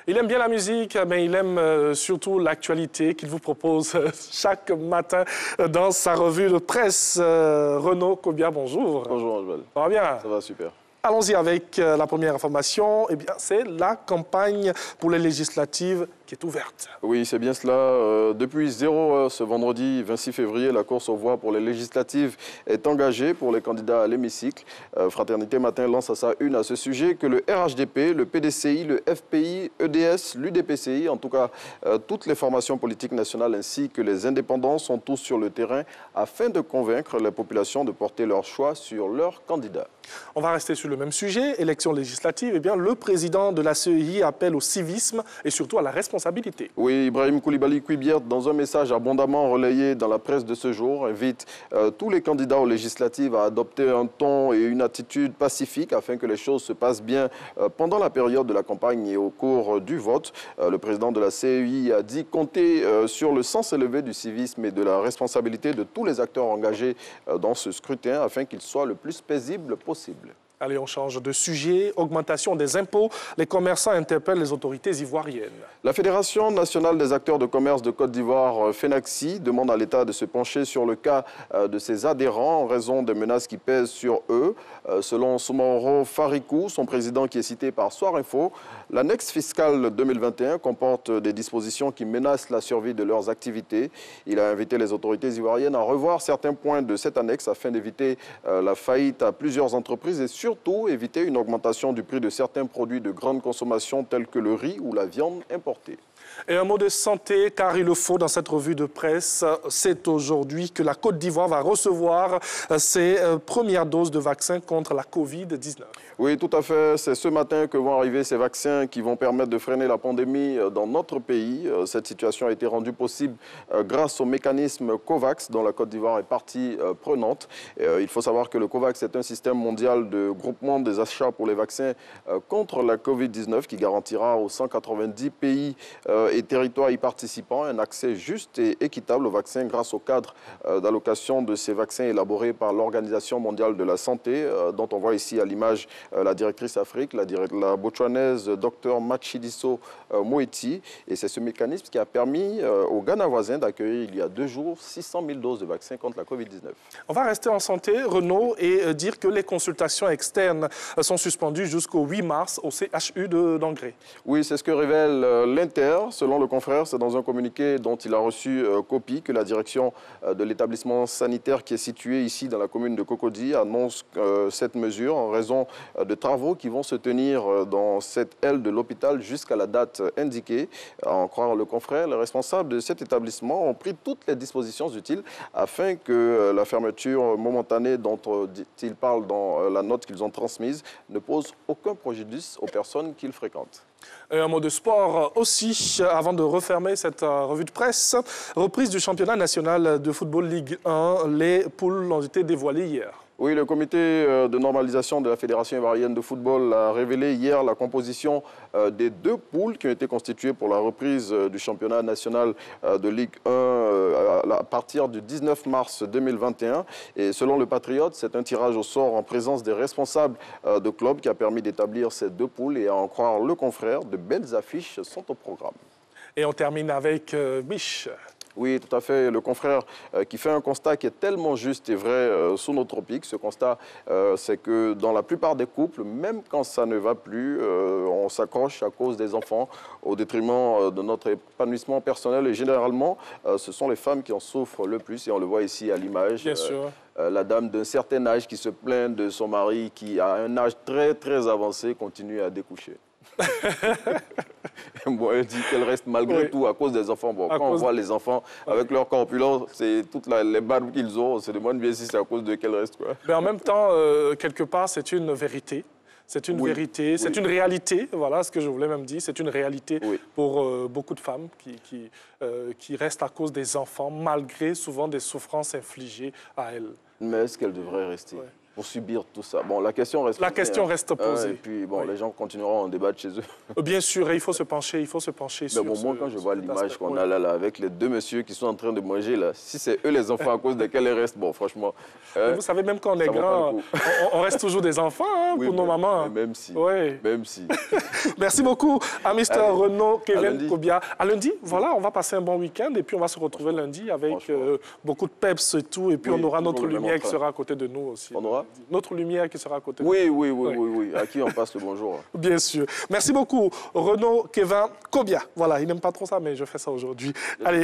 Il aime bien la musique, mais il aime surtout l'actualité qu'il vous propose chaque matin dans sa revue de presse. Renaud Kobia, bonjour. Bonjour, Angel. Ça va bien? Ça va super. Allons-y avec la première information. Eh bien, c'est la campagne pour les législatives qui est ouverte. Oui, c'est bien cela. Depuis 0h ce vendredi 26 février, la course aux voix pour les législatives est engagée pour les candidats à l'hémicycle. Fraternité Matin lance à sa une à ce sujet que le RHDP, le PDCI, le FPI, EDS, l'UDPCI, en tout cas toutes les formations politiques nationales ainsi que les indépendants sont tous sur le terrain afin de convaincre la population de porter leur choix sur leur candidat. On va rester sur le même sujet, élection législative. Eh bien, le président de la CEI appelle au civisme et surtout à la responsabilité. Oui, Ibrahim Koulibaly Kouibiert, dans un message abondamment relayé dans la presse de ce jour, invite tous les candidats aux législatives à adopter un ton et une attitude pacifique afin que les choses se passent bien pendant la période de la campagne et au cours du vote. Le président de la CEI a dit compter sur le sens élevé du civisme et de la responsabilité de tous les acteurs engagés dans ce scrutin afin qu'il soit le plus paisible possible. Allez, on change de sujet. Augmentation des impôts. Les commerçants interpellent les autorités ivoiriennes. La Fédération nationale des acteurs de commerce de Côte d'Ivoire, FENACSI, demande à l'État de se pencher sur le cas de ses adhérents en raison des menaces qui pèsent sur eux. Selon Soumoro Farikou, son président qui est cité par Soir Info, l'annexe fiscale 2021 comporte des dispositions qui menacent la survie de leurs activités. Il a invité les autorités ivoiriennes à revoir certains points de cette annexe afin d'éviter la faillite à plusieurs entreprises et surtout éviter une augmentation du prix de certains produits de grande consommation tels que le riz ou la viande importée. Et un mot de santé, car il le faut dans cette revue de presse. C'est aujourd'hui que la Côte d'Ivoire va recevoir ses premières doses de vaccins contre la Covid-19. Oui, tout à fait. C'est ce matin que vont arriver ces vaccins qui vont permettre de freiner la pandémie dans notre pays. Cette situation a été rendue possible grâce au mécanisme COVAX, dont la Côte d'Ivoire est partie prenante. Il faut savoir que le COVAX est un système mondial de groupement des achats pour les vaccins contre la Covid-19 qui garantira aux 190 pays et territoires y participants un accès juste et équitable aux vaccins grâce au cadre d'allocation de ces vaccins élaborés par l'Organisation mondiale de la santé, dont on voit ici à l'image la directrice Afrique, la botswanaise Dr Matshidiso Moeti. Et c'est ce mécanisme qui a permis au Ghana voisin d'accueillir il y a 2 jours 600 000 doses de vaccins contre la Covid-19. On va rester en santé, Renaud, et dire que les consultations externes sont suspendues jusqu'au 8 mars au CHU d'Angré. Oui, c'est ce que révèle l'Inter. Selon le confrère, c'est dans un communiqué dont il a reçu copie que la direction de l'établissement sanitaire qui est situé ici dans la commune de Cocody annonce cette mesure en raison de travaux qui vont se tenir dans cette aile de l'hôpital jusqu'à la date indiquée. À en croire le confrère, les responsables de cet établissement ont pris toutes les dispositions utiles afin que la fermeture momentanée dont ils parlent dans la note qu'ils ont transmise ne pose aucun préjudice aux personnes qu'ils fréquentent. Et un mot de sport aussi, avant de refermer cette revue de presse. Reprise du championnat national de football Ligue 1. Les poules ont été dévoilées hier. Oui, le comité de normalisation de la Fédération ivoirienne de football a révélé hier la composition des 2 poules qui ont été constituées pour la reprise du championnat national de Ligue 1 à partir du 19 mars 2021. Et selon le Patriote, c'est un tirage au sort en présence des responsables de clubs qui a permis d'établir ces 2 poules. Et à en croire le confrère, de belles affiches sont au programme. Et on termine avec Mich. Oui, tout à fait. Le confrère qui fait un constat qui est tellement juste et vrai sous nos tropiques. Ce constat, c'est que dans la plupart des couples, même quand ça ne va plus, on s'accroche à cause des enfants au détriment de notre épanouissement personnel. Et généralement, ce sont les femmes qui en souffrent le plus. Et on le voit ici à l'image. Bien sûr. La dame d'un certain âge qui se plaint de son mari qui, à un âge très, très avancé, continue à découcher. Bon, elle dit qu'elle reste malgré tout à cause des enfants. Bon, quand on voit les enfants avec leur corpulence, c'est toutes les barbes qu'ils ont, on se demande bien si c'est à cause de qu'elle reste. Quoi. Mais en même temps, quelque part, c'est une vérité. C'est une vérité, c'est une réalité, voilà ce que je voulais même dire. C'est une réalité pour beaucoup de femmes qui restent à cause des enfants, malgré souvent des souffrances infligées à elles. Mais est-ce qu'elles devraient rester? pour subir tout ça? Bon, la question reste posée. La question reste posée. Et puis, bon, les gens continueront à en débattre chez eux. Bien sûr, il faut se pencher, sur bon, moi, quand je vois l'image qu'on a là, avec les deux messieurs qui sont en train de manger, là, si c'est eux les enfants à cause desquels ils restent, bon, franchement... Vous savez, même quand on est grand, on reste toujours des enfants pour nos mamans. Même si. Merci beaucoup à Mr. Renaud Kevin Kobia. À lundi, voilà, on va passer un bon week-end et puis on va se retrouver lundi avec beaucoup de peps et tout. Et puis on aura notre lumière qui sera à côté de nous aussi. On aura notre lumière qui sera à côté de nous. Oui. À qui on passe le bonjour. Bien sûr. Merci beaucoup, Renaud Kevin Kobia. Voilà, il n'aime pas trop ça, mais je fais ça aujourd'hui. Allez,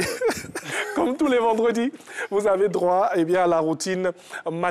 comme tous les vendredis, vous avez droit à la routine matinale.